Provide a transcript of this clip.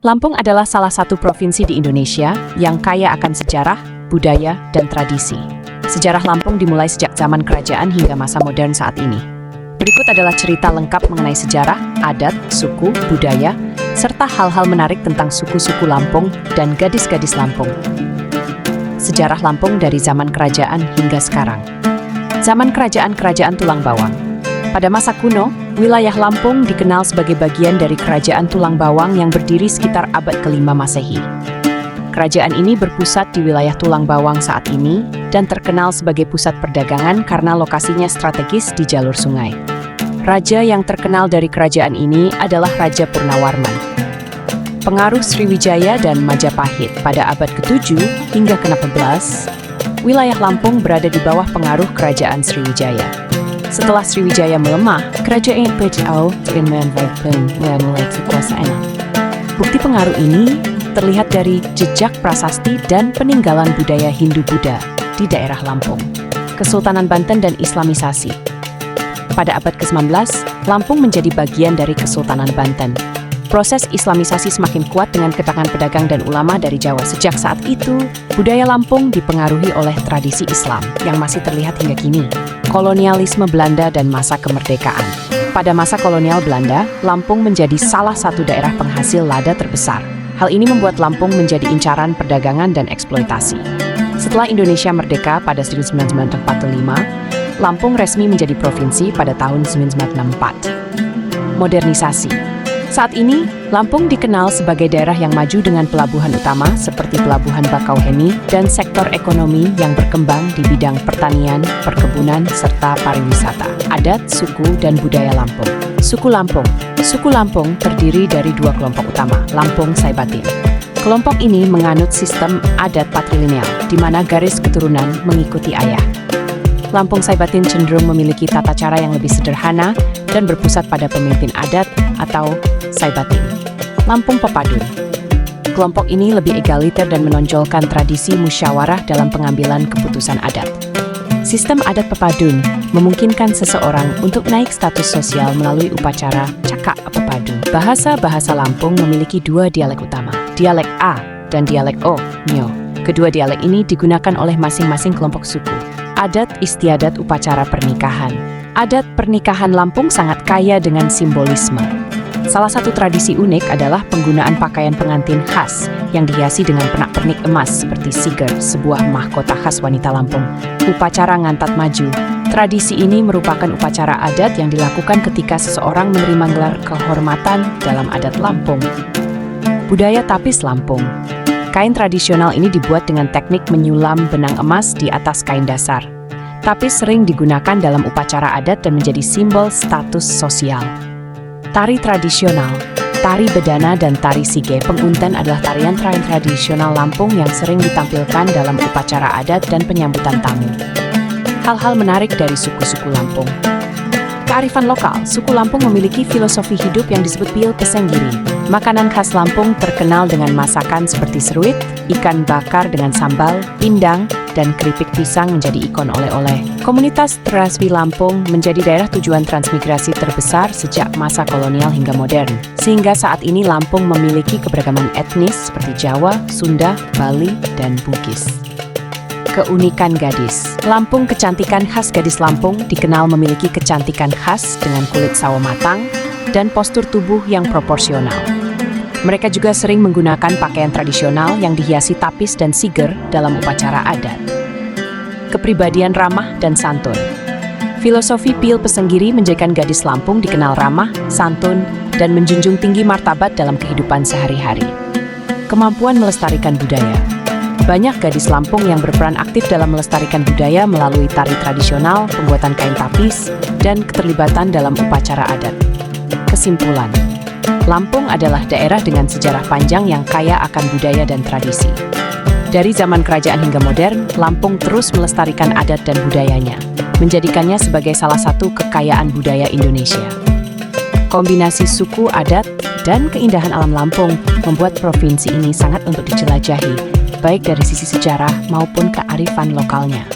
Lampung adalah salah satu provinsi di Indonesia yang kaya akan sejarah, budaya, dan tradisi. Sejarah Lampung dimulai sejak zaman kerajaan hingga masa modern saat ini. Berikut adalah cerita lengkap mengenai sejarah, adat, suku, budaya, serta hal-hal menarik tentang suku-suku Lampung dan gadis-gadis Lampung. Sejarah Lampung dari zaman kerajaan hingga sekarang. Zaman kerajaan Tulang Bawang. Pada masa kuno, wilayah Lampung dikenal sebagai bagian dari Kerajaan Tulang Bawang yang berdiri sekitar abad ke-5 Masehi. Kerajaan ini berpusat di wilayah Tulang Bawang saat ini dan terkenal sebagai pusat perdagangan karena lokasinya strategis di jalur sungai. Raja yang terkenal dari kerajaan ini adalah Raja Purnawarman. Pengaruh Sriwijaya dan Majapahit pada abad ke-7 hingga ke-16, wilayah Lampung berada di bawah pengaruh Kerajaan Sriwijaya. Setelah Sriwijaya melemah, kerajaan Pejao mulai kekuasaan. Bukti pengaruh ini terlihat dari jejak prasasti dan peninggalan budaya Hindu-Buddha di daerah Lampung. Kesultanan Banten dan Islamisasi. Pada abad ke-19, Lampung menjadi bagian dari Kesultanan Banten. Proses Islamisasi semakin kuat dengan kedatangan pedagang dan ulama dari Jawa. Sejak saat itu, budaya Lampung dipengaruhi oleh tradisi Islam yang masih terlihat hingga kini. Kolonialisme Belanda dan masa kemerdekaan. Pada masa kolonial Belanda, Lampung menjadi salah satu daerah penghasil lada terbesar. Hal ini membuat Lampung menjadi incaran perdagangan dan eksploitasi. Setelah Indonesia merdeka pada 1945, Lampung resmi menjadi provinsi pada tahun 1964. Modernisasi. Saat ini, Lampung dikenal sebagai daerah yang maju dengan pelabuhan utama seperti Pelabuhan Bakauheni dan sektor ekonomi yang berkembang di bidang pertanian, perkebunan, serta pariwisata. Adat, suku, dan budaya Lampung. Suku Lampung. Suku Lampung terdiri dari dua kelompok utama, Lampung Saibatin. Kelompok ini menganut sistem adat patrilineal, di mana garis keturunan mengikuti ayah. Lampung Saibatin cenderung memiliki tata cara yang lebih sederhana dan berpusat pada pemimpin adat atau Saibatin. Lampung Pepadun. Kelompok ini lebih egaliter dan menonjolkan tradisi musyawarah dalam pengambilan keputusan adat. Sistem adat pepadun memungkinkan seseorang untuk naik status sosial melalui upacara cakak pepadu. Bahasa Lampung memiliki dua dialek utama, dialek A dan dialek O, Nyo. Kedua dialek ini digunakan oleh masing-masing kelompok suku. Adat istiadat upacara pernikahan. Adat pernikahan Lampung sangat kaya dengan simbolisme. Salah satu tradisi unik adalah penggunaan pakaian pengantin khas yang dihiasi dengan pernak-pernik emas seperti siger, sebuah mahkota khas wanita Lampung. Upacara ngantat maju. Tradisi ini merupakan upacara adat yang dilakukan ketika seseorang menerima gelar kehormatan dalam adat Lampung. Budaya tapis Lampung. Kain tradisional ini dibuat dengan teknik menyulam benang emas di atas kain dasar. Tapis sering digunakan dalam upacara adat dan menjadi simbol status sosial. Tari tradisional, tari bedana dan tari sige pengunten adalah tarian tradisional Lampung yang sering ditampilkan dalam upacara adat dan penyambutan tamu. Hal-hal menarik dari suku-suku Lampung. Kearifan lokal, suku Lampung memiliki filosofi hidup yang disebut pil pesenggiri. Makanan khas Lampung terkenal dengan masakan seperti seruit, ikan bakar dengan sambal, pindang, dan keripik pisang menjadi ikon oleh-oleh. Komunitas Traswi Lampung menjadi daerah tujuan transmigrasi terbesar sejak masa kolonial hingga modern. Sehingga saat ini Lampung memiliki keberagaman etnis seperti Jawa, Sunda, Bali, dan Bugis. Keunikan gadis. Lampung kecantikan khas gadis Lampung dikenal memiliki kecantikan khas dengan kulit sawo matang dan postur tubuh yang proporsional. Mereka juga sering menggunakan pakaian tradisional yang dihiasi tapis dan siger dalam upacara adat. Kepribadian ramah dan santun. Filosofi pil pesenggiri menjadikan gadis Lampung dikenal ramah, santun, dan menjunjung tinggi martabat dalam kehidupan sehari-hari. Kemampuan melestarikan budaya. Banyak gadis Lampung yang berperan aktif dalam melestarikan budaya melalui tari tradisional, pembuatan kain tapis, dan keterlibatan dalam upacara adat. Kesimpulan, Lampung adalah daerah dengan sejarah panjang yang kaya akan budaya dan tradisi. Dari zaman kerajaan hingga modern, Lampung terus melestarikan adat dan budayanya, menjadikannya sebagai salah satu kekayaan budaya Indonesia. Kombinasi suku, adat, dan keindahan alam Lampung membuat provinsi ini sangat untuk dijelajahi, baik dari sisi sejarah maupun kearifan lokalnya.